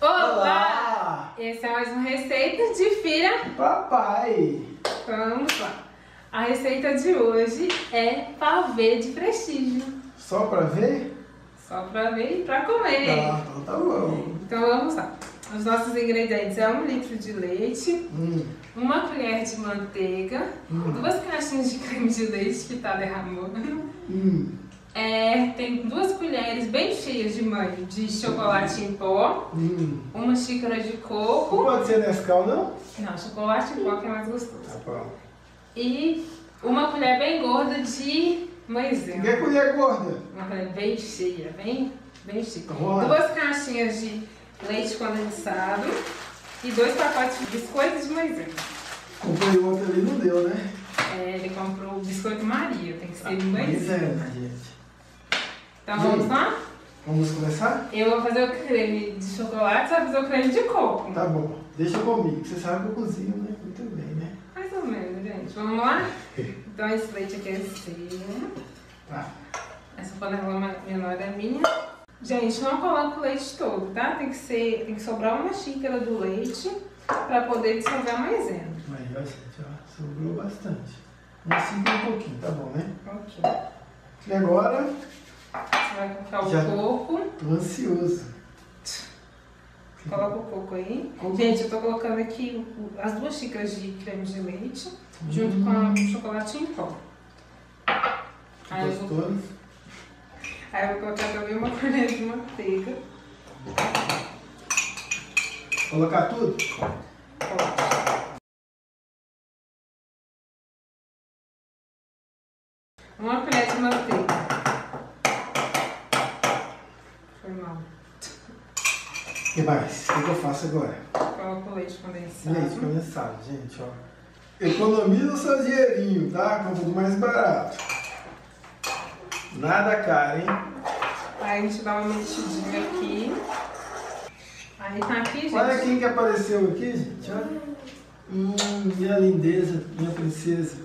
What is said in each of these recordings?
Olá! Essa é mais uma receita de filha papai. Vamos lá. A receita de hoje é pavê de prestígio. Só pra ver? Só pra ver e pra comer. Tá, então tá bom. Então vamos lá. Os nossos ingredientes é 1 litro de leite, 1 colher de manteiga, 2 caixinhas de creme de leite que tá derramando. Tem 2 colheres bem cheias de chocolate em pó, 1 xícara de coco. Não pode ser Nescau, não? Não, chocolate em pó que é mais gostoso. Tá bom. E 1 colher bem gorda de maisena. Que colher gorda? Uma colher bem cheia, bem cheia. Tá. 2 caixinhas de leite condensado e 2 pacotes de biscoito de maisena. Comprei outro ali, não deu, né? Ele comprou o biscoito Maria, tem que ser de maisena. Maisena, gente. Então vamos lá? Vamos começar? Eu vou fazer o creme de chocolate, você vai fazer o creme de coco. Tá bom, deixa comigo, você sabe que eu cozinho, né? Muito bem, né? Mais ou menos, gente. Vamos lá? Então esse leite aqui é seu. Tá. Essa panela menor é minha. Gente, não coloca o leite todo, tá? Tem que sobrar 1 xícara do leite pra poder dissolver a maisena. Aí, ó, gente, ó, sobrou bastante. Um pouquinho, tá bom, né? Ok. E agora? Você vai colocar o coco. Tô ansioso. Coloca o coco aí. Gente, eu tô colocando aqui as 2 xícaras de creme de leite junto com o chocolate em pó. Aí eu vou colocar também 1 colher de manteiga. Colocar tudo? Coloca. 1 colher de manteiga. Foi mal. O que mais? O que eu faço agora? Coloca o leite condensado. Leite condensado, gente, ó. Economiza o seu dinheirinho, tá? Compra do mais barato. Nada caro, hein? Aí a gente dá uma mexidinha aqui. Aí tá aqui, gente. Olha quem que apareceu aqui, gente, olha. Minha lindeza, minha princesa.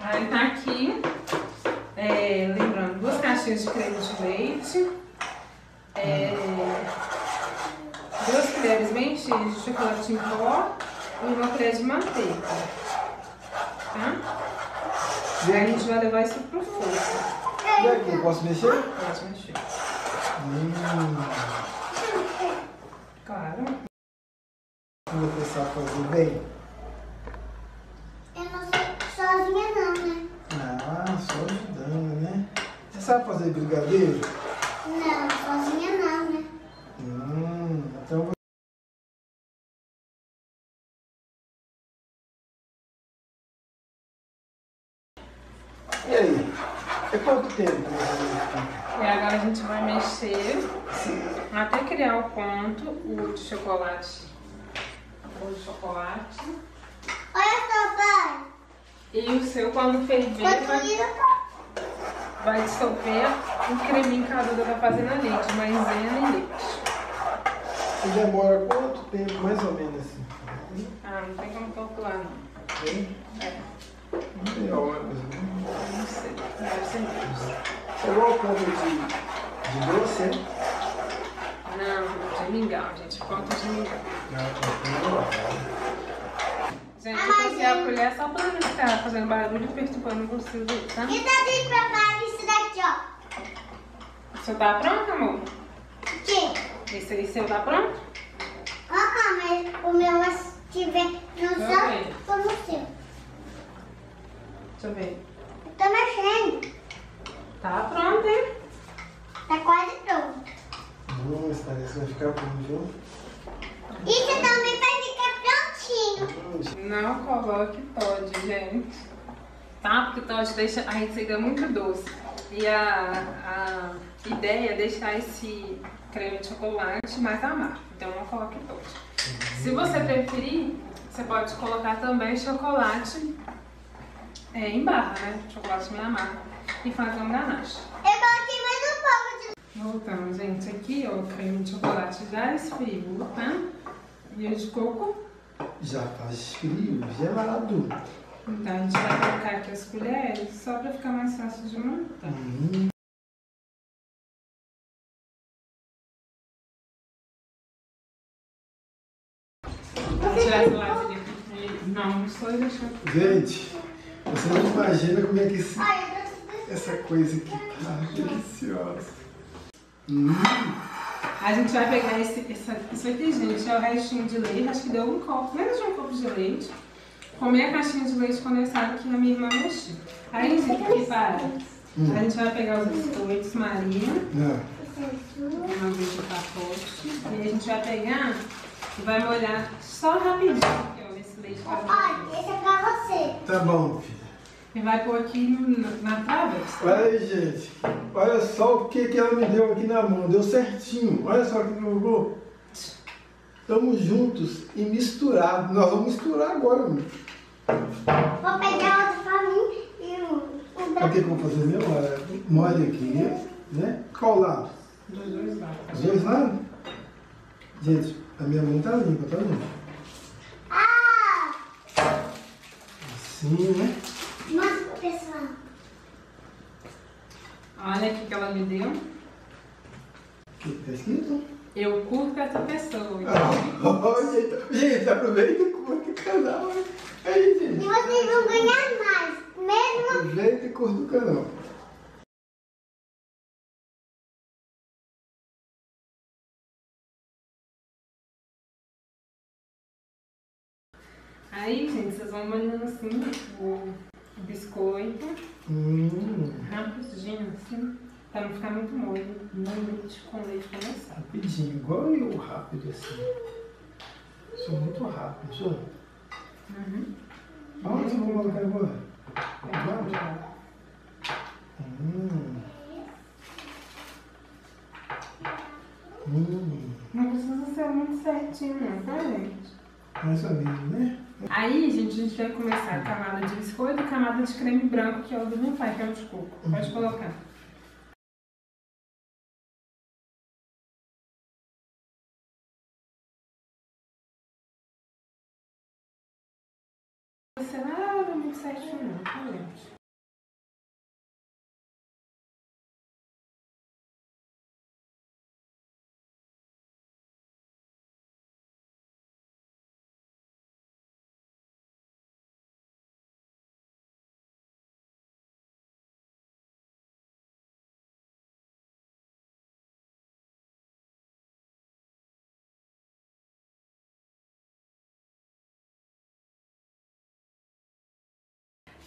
Aí tá aqui, lembrando, 2 caixinhas de creme de leite, 2 colheres bem cheias de chocolate em pó e 1 colher de manteiga, tá? Aí a gente vai levar isso pro fogo. E aqui, eu posso mexer? Pode mexer. Claro. Vou começar a fazer bem. Eu não sou sozinha não, né? Ah, só ajudando, né? Você sabe fazer brigadeiro? Não, sozinha não, né? Então eu vou... E aí? É quanto tempo que você vai ficar? E agora a gente vai mexer até criar o ponto, o de chocolate. O de chocolate. Olha só, pai. E o seu, quando ferver, vai dissolver o creminho que a Duda tá fazendo ali, de maisena e leite. E demora quanto tempo, mais ou menos assim? Ah, não tem como calcular, não. Hein? É. Horas, né? Não sei, deve ser menos. É igual conta de doce, é? Não, de mingau, gente. Ponto de mingau. Gente, eu passei a colher só pra não ficar fazendo barulho e perturbando vocês aí, tá? E daqui pra cá, isso daqui, ó. O seu tá pronto, amor? O quê? Esse aí seu tá pronto? Mas o meu estiver no céu, tô no seu. Deixa eu ver. Eu tô mexendo. Tá pronto, hein? Tá quase pronto. Nossa, parece que vai ficar bom, viu? Isso também vai ficar prontinho. Não coloque Toddy, gente. Tá? Porque Toddy deixa a receita muito doce. E a ideia é deixar esse creme de chocolate mais amargo. Então não coloque Toddy. Se você preferir, você pode colocar também chocolate em barra, né? Chocolate meio amargo. E fazer uma ganache. Eu coloquei mais um pouco de... Voltando, gente. Aqui, ó, o creme de chocolate já esfriou, tá? E o de coco. Já tá frio, gelado. Então a gente vai colocar aqui as colheres só para ficar mais fácil de montar. Vou tirar essa latinha aqui. Não só deixar. Gente, você não imagina como é que Olha, essa coisa aqui tá deliciosa. A gente vai pegar isso aqui, gente, é o restinho de leite. Acho que deu um copo, menos de um copo de leite. Comer a caixinha de leite condensado que a minha irmã mexeu. Aí, gente, prepara. A gente vai pegar os biscoitos Maria. Uma vez de pacote. E aí a gente vai pegar e vai molhar só rapidinho. Ó, esse leite olha, esse é pra você. Tá bom, filha. E vai pôr aqui na travessa. Olha aí, gente. Olha só o que ela me deu aqui na mão. Deu certinho. Olha só que jogou. Estamos juntos e misturados. Nós vamos misturar agora, meu. Vou pegar outro pra mim e um Sabe o que eu vou fazer mesmo? Olha, molha aqui, né? Qual lado? Dos dois lados. Os dois lados? Gente, a minha mão tá limpa, tá limpa? Ah! Assim, né? Mostra pro pessoal. Olha aqui que ela me deu. O que tá escrito? Eu curto essa pessoa. Gente, aproveita e curta o canal. Aí, E gente. vocês vão ganhar mais. Mesmo. Aproveita e curta o canal. Aí, gente, vocês vão molhando assim o biscoito. Rapidinho, assim. Pra não ficar muito molho. No leite com leite condensado. Rapidinho, igual eu, rápido assim. Sou muito rápido, sou. Aonde você vai colocar agora? Não precisa ser muito certinho, não, tá, gente? Mais ou menos, né? Aí, gente, a gente vai começar a camada de biscoito e camada de creme branco, que é o do meu pai, que é o de coco. Pode colocar. Não será nada muito certinho, não, tá, gente?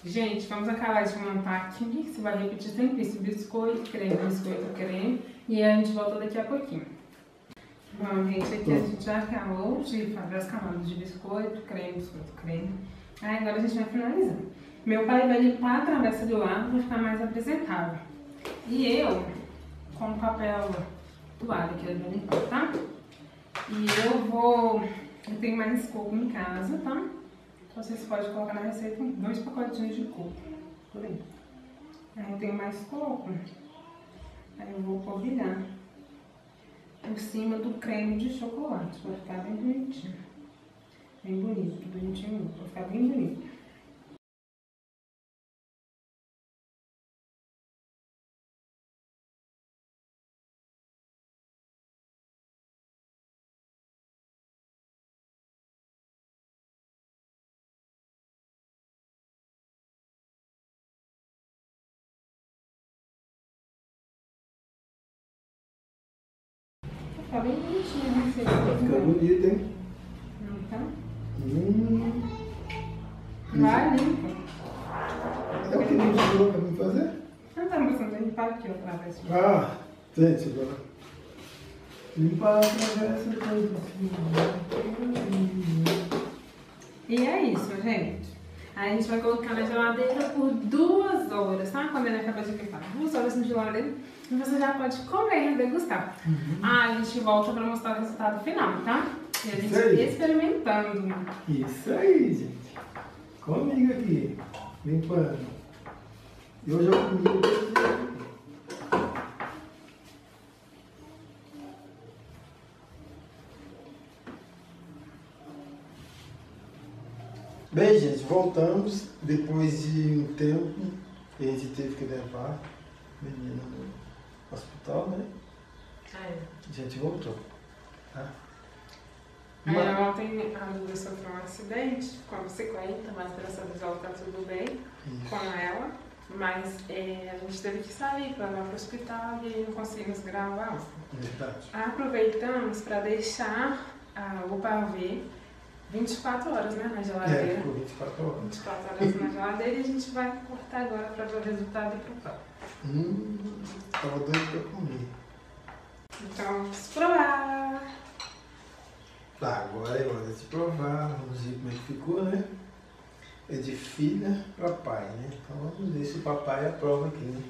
Gente, vamos acabar de montar aqui. Você vai repetir sempre isso: biscoito, creme. E a gente volta daqui a pouquinho. Bom, gente, aqui a gente já acabou de fazer as camadas de biscoito, creme. Aí agora a gente vai finalizar. Meu pai vai limpar a travessa do lado para ficar mais apresentável. E eu, com o papel toalha que ele vai limpar, tá? E eu tenho mais coco em casa, tá? Vocês podem colocar na receita 2 pacotinhos de coco, por aí. Aí eu tenho mais coco, aí eu vou polvilhar por cima do creme de chocolate, pra ficar bem bonitinho. Bem bonito, bonitinho, pra ficar bem bonito. Tá bem bonitinho a receita. Fica bonito, hein? Então, vai limpa. É o que não chegou pra mim fazer? Não tá mostrando, ele limpar aqui outra vez. Ah, gente, agora. Limpar a travessa toda assim. E é isso, gente. Aí a gente vai colocar na geladeira por 2 horas, tá? Quando ele acabar de limpar. 2 horas na geladeira. E você já pode comer e degustar. A gente volta pra mostrar o resultado final, tá? E a gente experimentando. Isso aí, gente. Comigo aqui. Limpando. E hoje eu comi desse jeito aqui. Bem, gente, voltamos depois de um tempo que a gente teve que levar a menina no hospital, né? A gente voltou, tá? Aí ontem a Duda sofreu um acidente, ficou com sequela, mas graças a Deus ela tá tudo bem com ela. Mas a gente teve que sair para levar para o hospital e não conseguimos gravar ontem. Verdade. Aproveitamos para deixar o pavê 24 horas, né, na geladeira. Ficou 24 horas. 24 horas na geladeira e a gente vai cortar agora para ver o resultado e provar. Tava doido pra comer. Então, vamos provar. Tá, agora é hora de provar. Vamos ver como é que ficou, né? É de filha para pai, né? Então vamos ver se o papai aprova aqui, né?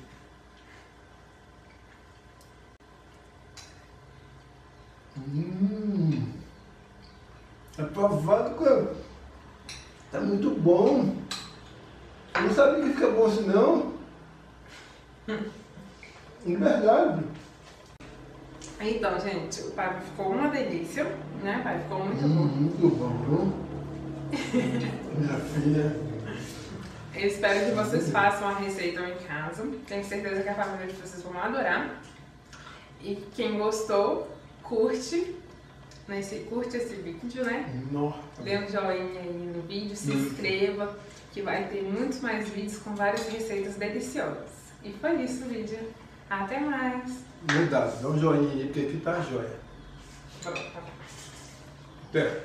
Aprovado, cara. Tá muito bom. Eu não sabia que fica bom assim, não. É verdade. Então, gente, o pavê ficou uma delícia, né, pai? Ficou muito bom. Muito bom, minha filha. Eu espero que vocês façam a receita em casa. Tenho certeza que a família de vocês vão adorar. E quem gostou, curte esse vídeo, né? Nossa. Dê um joinha aí no vídeo, se inscreva, que vai ter muitos mais vídeos com várias receitas deliciosas. E foi isso o vídeo. Até mais! Verdade, dá um joinha aí, porque aqui tá joia. Pronto. Até.